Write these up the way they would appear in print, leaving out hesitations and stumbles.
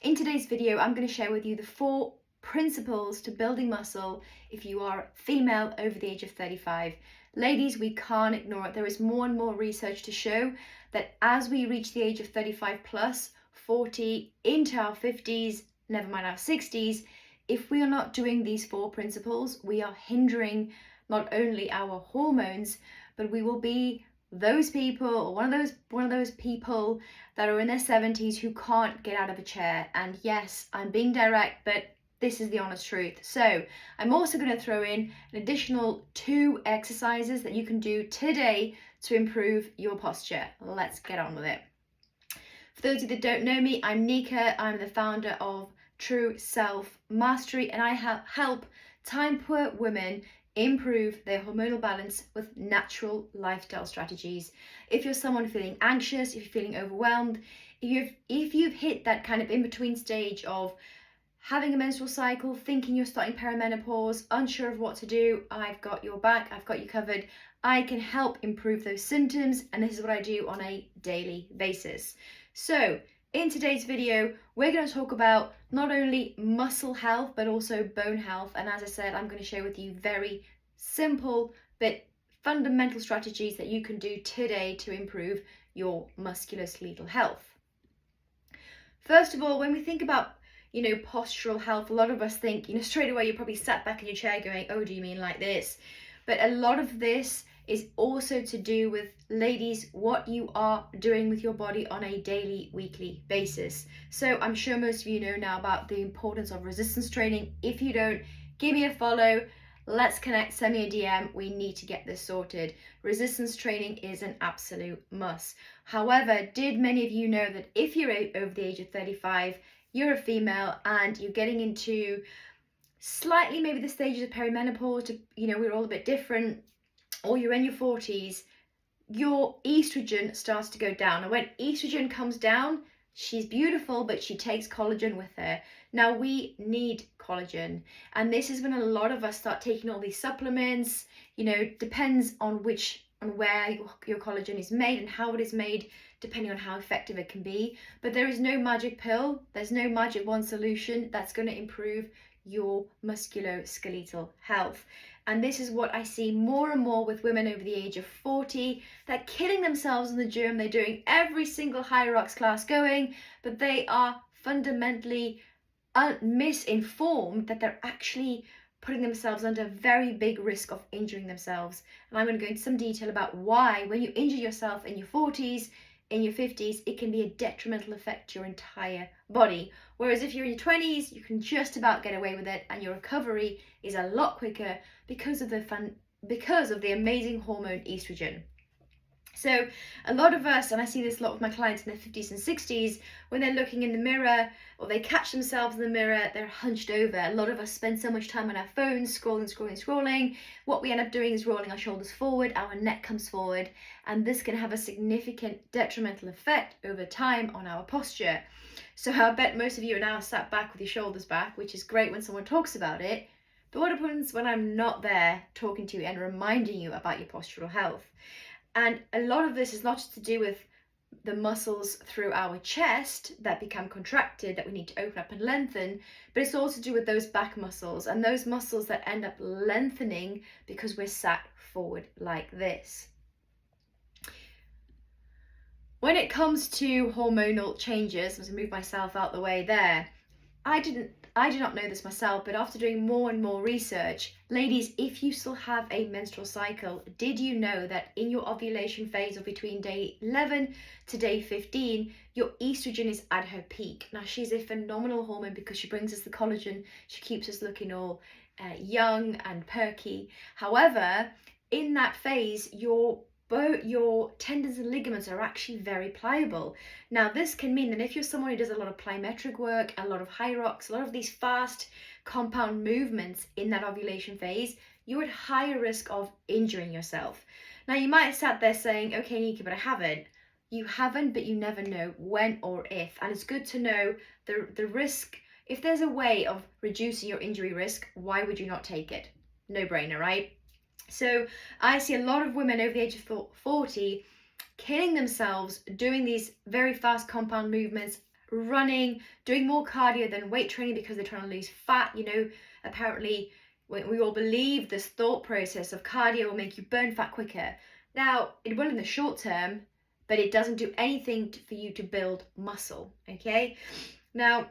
In today's video, I'm going to share with you the 4 principles to building muscle if you are female over the age of 35. Ladies, we can't ignore it. There is more and more research to show that as we reach the age of 35 plus, 40, into our 50s, never mind our 60s, if we are not doing these 4 principles, we are hindering not only our hormones, but we will be those people, or one of those people that are in their 70s who can't get out of a chair. And yes, I'm being direct, but this is the honest truth. So I'm also going to throw in an additional 2 exercises that you can do today to improve your posture. Let's get on with it. For those of you that don't know me, I'm Nika. I'm the founder of True Self Mastery, and I help time-poor women improve their hormonal balance with natural lifestyle strategies. If you're someone feeling anxious, if you're feeling overwhelmed, if you've hit that kind of in-between stage of having a menstrual cycle, thinking you're starting perimenopause, unsure of what to do, I've got your back, I've got you covered. I can help improve those symptoms, and this is what I do on a daily basis. So in today's video, we're going to talk about not only muscle health, but also bone health. And as I said, I'm going to share with you very simple but fundamental strategies that you can do today to improve your musculoskeletal health. First of all, when we think about postural health, a lot of us think, straight away you're probably sat back in your chair going, oh, do you mean like this? But a lot of this is also to do with, ladies, what you are doing with your body on a daily, weekly basis. So I'm sure most of you know now about the importance of resistance training. If you don't, give me a follow. Let's connect, send me a DM. We need to get this sorted. Resistance training is an absolute must. However, did many of you know that if you're over the age of 35, you're a female and you're getting into slightly maybe the stages of perimenopause, we're all a bit different, or you're in your 40s, your estrogen starts to go down. And when estrogen comes down, she's beautiful, but she takes collagen with her. Now we need collagen. And this is when a lot of us start taking all these supplements, depends on where your collagen is made and how it is made, depending on how effective it can be. But there is no magic pill. There's no magic one solution that's going to improve your musculoskeletal health. And this is what I see more and more with women over the age of 40. They're killing themselves in the gym. They're doing every single Hyrox class going, but they are fundamentally misinformed that they're actually putting themselves under very big risk of injuring themselves. And I'm going to go into some detail about why when you injure yourself in your 40s, in your 50s, it can be a detrimental effect to your entire body. Whereas if you're in your 20s, you can just about get away with it, and your recovery is a lot quicker because of the amazing hormone estrogen. So a lot of us, and I see this a lot with my clients in their 50s and 60s, when they're looking in the mirror or they catch themselves in the mirror, they're hunched over. A lot of us spend so much time on our phones, scrolling. What we end up doing is rolling our shoulders forward, our neck comes forward, and this can have a significant detrimental effect over time on our posture. So I bet most of you are now sat back with your shoulders back, which is great when someone talks about it. But what happens when I'm not there talking to you and reminding you about your postural health? And a lot of this is not just to do with the muscles through our chest that become contracted that we need to open up and lengthen, but it's also to do with those back muscles and those muscles that end up lengthening because we're sat forward like this. When it comes to hormonal changes, I'm going to move myself out the way there. I do not know this myself, but after doing more and more research, ladies, if you still have a menstrual cycle, did you know that in your ovulation phase of between day 11 to day 15, your estrogen is at her peak? Now, she's a phenomenal hormone because she brings us the collagen. She keeps us looking all young and perky. However, in that phase, your tendons and ligaments are actually very pliable. Now, this can mean that if you're someone who does a lot of plyometric work, a lot of Hyrox, a lot of these fast compound movements in that ovulation phase, you're at higher risk of injuring yourself. Now, you might have sat there saying, okay, Nika, but I haven't. You haven't, but you never know when or if. And it's good to know the risk. If there's a way of reducing your injury risk, why would you not take it? No brainer, right? So I see a lot of women over the age of 40 killing themselves doing these very fast compound movements, running, doing more cardio than weight training because they're trying to lose fat. You know, apparently we all believe this thought process of cardio will make you burn fat quicker. Now, it will in the short term, but it doesn't do anything for you to build muscle, okay? Now,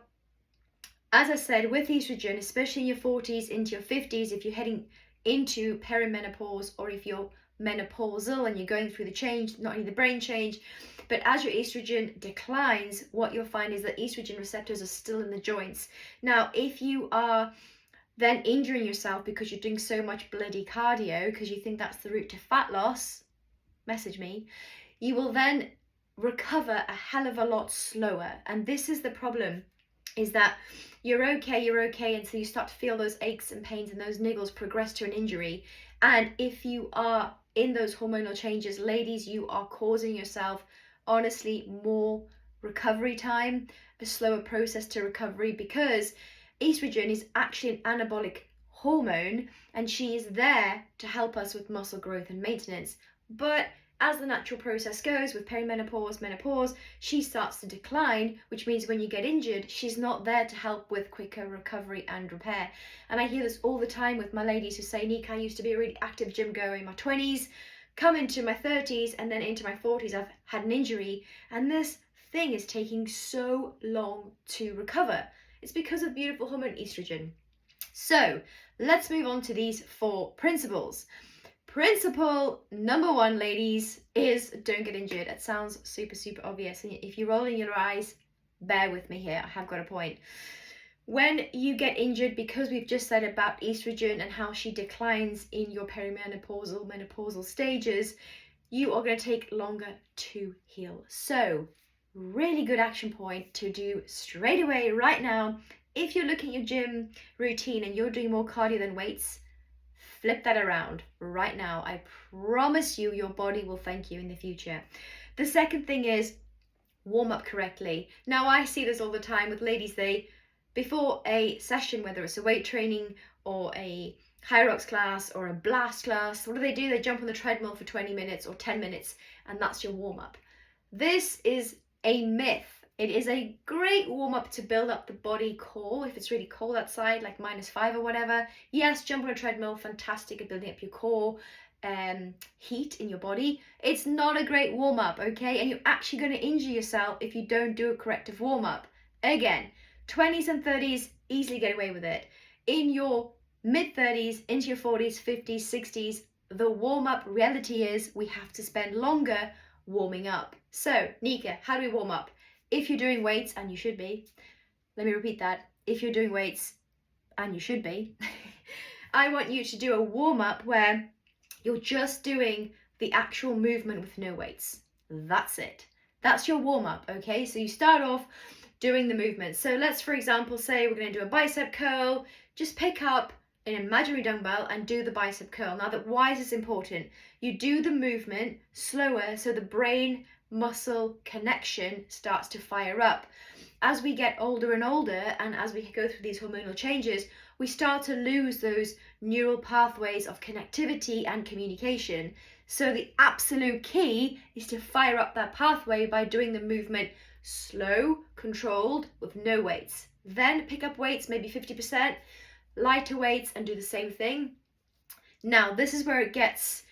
as I said, with estrogen, especially in your 40s into your 50s, if you're heading into perimenopause or if you're menopausal and you're going through the change, not only the brain change, but as your estrogen declines, what you'll find is that estrogen receptors are still in the joints. Now, if you are then injuring yourself because you're doing so much bloody cardio because you think that's the route to fat loss, message me, you will then recover a hell of a lot slower. And this is the problem, is that you're okay until you start to feel those aches and pains and those niggles progress to an injury. And if you are in those hormonal changes, ladies, you are causing yourself, honestly, more recovery time, a slower process to recovery, because estrogen is actually an anabolic hormone and she is there to help us with muscle growth and maintenance. But as the natural process goes with perimenopause, menopause, she starts to decline, which means when you get injured, she's not there to help with quicker recovery and repair. And I hear this all the time with my ladies who say, Nick, I used to be a really active gym goer in my 20s, come into my 30s, and then into my 40s, I've had an injury, and this thing is taking so long to recover. It's because of beautiful hormone estrogen. So let's move on to these 4 principles. Principle number 1, ladies, is don't get injured. It sounds super, super obvious. And if you're rolling your eyes, bear with me here. I have got a point. When you get injured, because we've just said about estrogen and how she declines in your perimenopausal, menopausal stages, you are going to take longer to heal. So, really good action point to do straight away right now. If you're looking at your gym routine and you're doing more cardio than weights, flip that around right now. I promise you, your body will thank you in the future. The second thing is warm up correctly. Now, I see this all the time with ladies. Before a session, whether it's a weight training or a Hyrox class or a blast class, what do? They jump on the treadmill for 20 minutes or 10 minutes, and that's your warm up. This is a myth. It is a great warm-up to build up the body core if it's really cold outside, like -5 or whatever. Yes, jump on a treadmill, fantastic at building up your core heat in your body. It's not a great warm-up, okay? And you're actually going to injure yourself if you don't do a corrective warm-up. Again, 20s and 30s, easily get away with it. In your mid-30s, into your 40s, 50s, 60s, the warm-up reality is we have to spend longer warming up. So, Nika, how do we warm up? If you're doing weights, and you should be, let me repeat that, if you're doing weights, and you should be, I want you to do a warm-up where you're just doing the actual movement with no weights. That's it. That's your warm-up, okay? So you start off doing the movement. So let's, for example, say we're going to do a bicep curl. Just pick up an imaginary dumbbell and do the bicep curl. Now, why is this important? You do the movement slower so the brain muscle connection starts to fire up. As we get older and older, and as we go through these hormonal changes, we start to lose those neural pathways of connectivity and communication. So the absolute key is to fire up that pathway by doing the movement slow, controlled, with no weights. Then pick up weights, maybe 50%, lighter weights, and do the same thing. Now, this is where it gets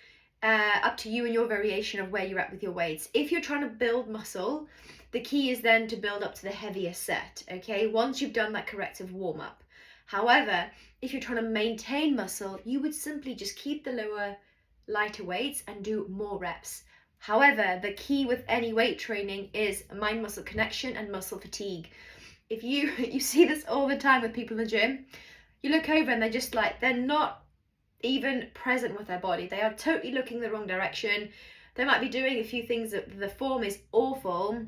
up to you and your variation of where you're at with your weights. If you're trying to build muscle, the key is then to build up to the heavier set, okay? Once you've done that corrective warm-up. However, if you're trying to maintain muscle, you would simply just keep the lower, lighter weights and do more reps. However, the key with any weight training is mind-muscle connection and muscle fatigue. If you see this all the time with people in the gym, you look over and they're not even present with their body. They are totally looking the wrong direction. They might be doing a few things that the form is awful.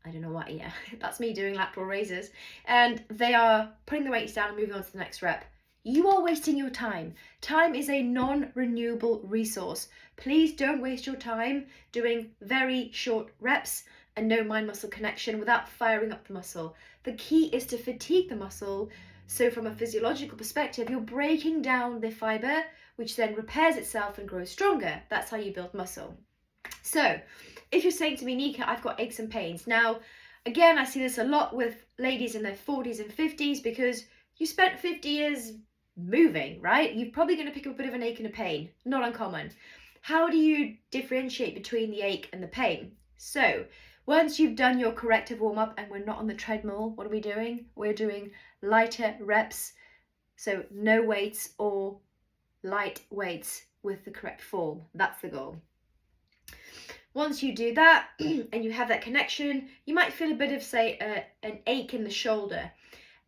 I don't know what, yeah, that's me doing lateral raises. And they are putting the weights down and moving on to the next rep. You are wasting your time. Time is a non-renewable resource. Please don't waste your time doing very short reps and no mind-muscle connection without firing up the muscle. The key is to fatigue the muscle. So from a physiological perspective, you're breaking down the fiber, which then repairs itself and grows stronger. That's how you build muscle. So if you're saying to me, Nika, I've got aches and pains. Now, Again, I see this a lot with ladies in their 40s and 50s because you spent 50 years moving, right? You're probably going to pick up a bit of an ache and a pain. Not uncommon. How do you differentiate between the ache and the pain? So, once you've done your corrective warm-up and we're not on the treadmill, what are we doing? We're doing lighter reps. So, no weights or light weights with the correct form. That's the goal. Once you do that and you have that connection, you might feel a bit of, say, an ache in the shoulder.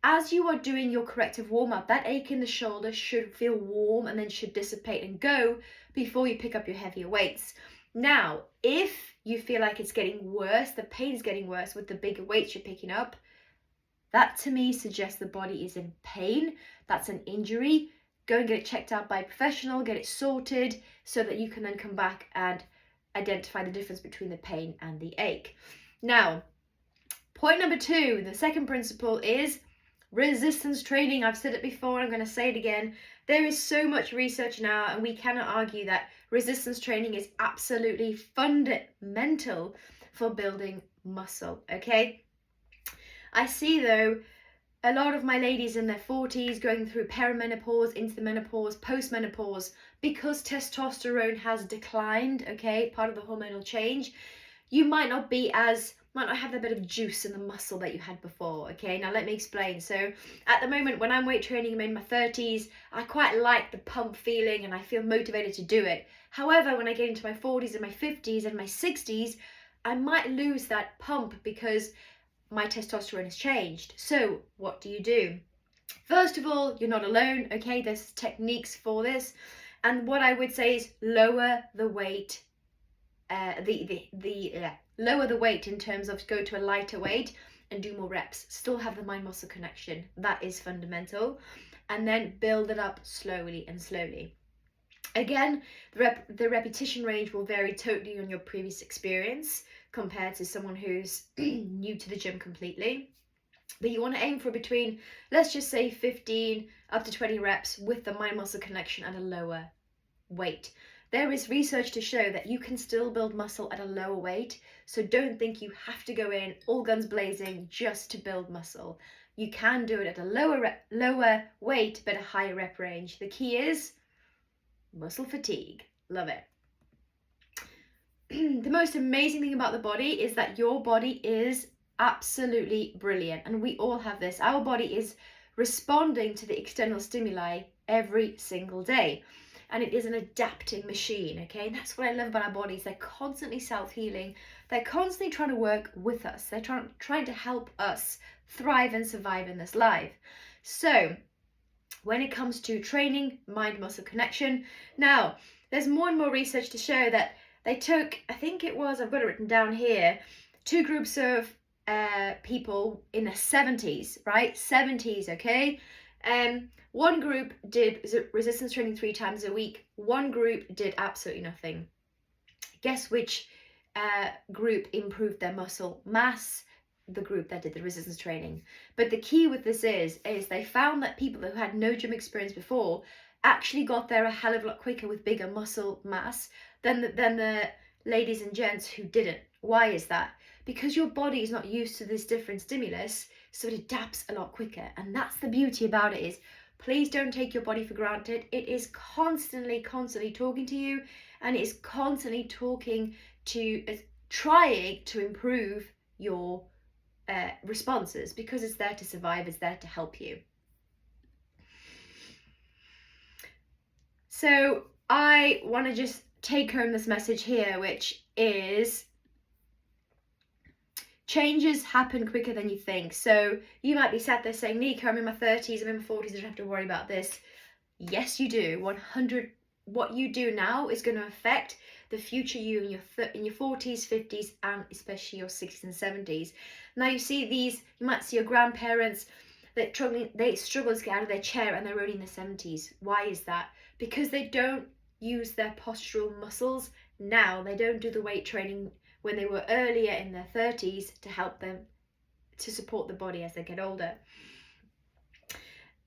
As you are doing your corrective warm-up, that ache in the shoulder should feel warm and then should dissipate and go before you pick up your heavier weights. Now, if you feel like it's getting worse, the pain is getting worse with the bigger weights you're picking up, that to me suggests the body is in pain. That's an injury. Go and get it checked out by a professional, get it sorted so that you can then come back and identify the difference between the pain and the ache. Now, point number 2, the second principle is resistance training. I've said it before, I'm going to say it again. There is so much research now, and we cannot argue that resistance training is absolutely fundamental for building muscle, okay? I see, though, a lot of my ladies in their 40s going through perimenopause, into the menopause, postmenopause, because testosterone has declined, okay, part of the hormonal change. You might not have that bit of juice in the muscle that you had before, okay? Now let me explain. So at the moment when I'm weight training, I'm in my 30s, I quite like the pump feeling and I feel motivated to do it. However, when I get into my 40s and my 50s and my 60s, I might lose that pump because my testosterone has changed. So what do? First of all, you're not alone, okay? There's techniques for this. And what I would say is lower the weight, lower the weight in terms of go to a lighter weight and do more reps. Still have the mind-muscle connection. That is fundamental. And then build it up slowly and slowly. Again, the repetition range will vary totally on your previous experience compared to someone who's new to the gym completely. But you want to aim for between, let's just say 15 up to 20 reps with the mind-muscle connection at a lower weight. There is research to show that you can still build muscle at a lower weight, so don't think you have to go in all guns blazing just to build muscle. You can do it at a lower weight but a higher rep range. The key is muscle fatigue. Love it. The most amazing thing about the body is that your body is absolutely brilliant, and we all have this. Our body is responding to the external stimuli every single day, and it is an adapting machine, okay? And that's what I love about our bodies. They're constantly self-healing. They're constantly trying to work with us. They're trying to help us thrive and survive in this life. So when it comes to training, mind-muscle connection, now there's more and more research to show that they took, I think it was, I've got it written down here, 2 groups of people in the 70s, right? 70s, okay? One group did resistance training 3 times a week. One group did absolutely nothing. Guess which group improved their muscle mass? The group that did the resistance training. But the key with this is they found that people who had no gym experience before actually got there a hell of a lot quicker with bigger muscle mass than the ladies and gents who didn't. Why is that? Because your body is not used to this different stimulus, so it adapts a lot quicker. And that's the beauty about it is, please don't take your body for granted. It is constantly talking to you, and it is constantly trying to improve your responses, because it's there to survive, it's there to help you. So I want to just take home this message here, which is changes happen quicker than you think. So you might be sat there saying, Nika, I'm in my 30s, I'm in my 40s, I don't have to worry about this. Yes, you do. 100. What you do now is going to affect the future you in your 40s, 50s, and especially your 60s and 70s. Now you see these, you might see your grandparents, they struggle to get out of their chair and they're only in their 70s. Why is that? Because they don't use their postural muscles now. They don't do the weight training when they were earlier in their 30s to help them to support the body as they get older.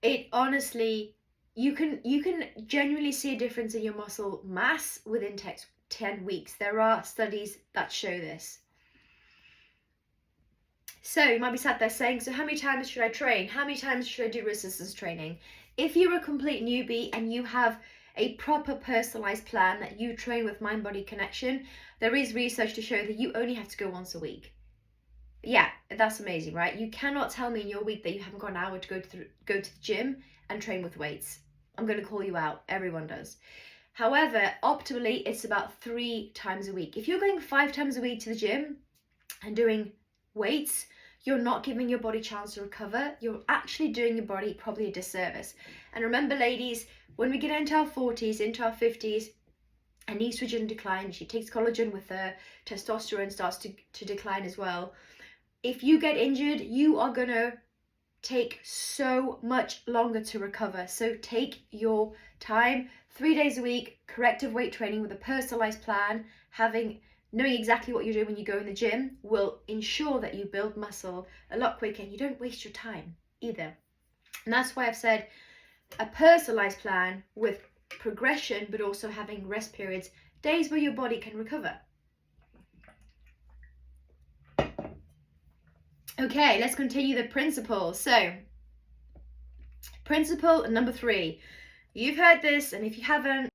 It honestly, you can genuinely see a difference in your muscle mass within 10 weeks. There are studies that show this. So you might be sat there saying, so how many times should I train? How many times should I do resistance training? If you're a complete newbie and you have a proper personalized plan that you train with Mind Body Connection, there is research to show that you only have to go once a week. Yeah, that's amazing, right? You cannot tell me in your week that you haven't got an hour to go to the gym and train with weights. I'm going to call you out. Everyone does. However, optimally, it's about 3 times a week. If you're going 5 times a week to the gym and doing weights, you're not giving your body a chance to recover. You're actually doing your body probably a disservice. And remember, ladies, when we get into our 40s, into our 50s, and estrogen declines, she takes collagen with her, testosterone starts to decline as well. If you get injured, you are going to take so much longer to recover. So take your time. 3 days a week, corrective weight training with a personalized plan, knowing exactly what you're doing when you go in the gym will ensure that you build muscle a lot quicker and you don't waste your time either. And that's why I've said a personalized plan with progression, but also having rest periods, days where your body can recover. Okay, let's continue the principles. So, principle number 3. You've heard this, and if you haven't,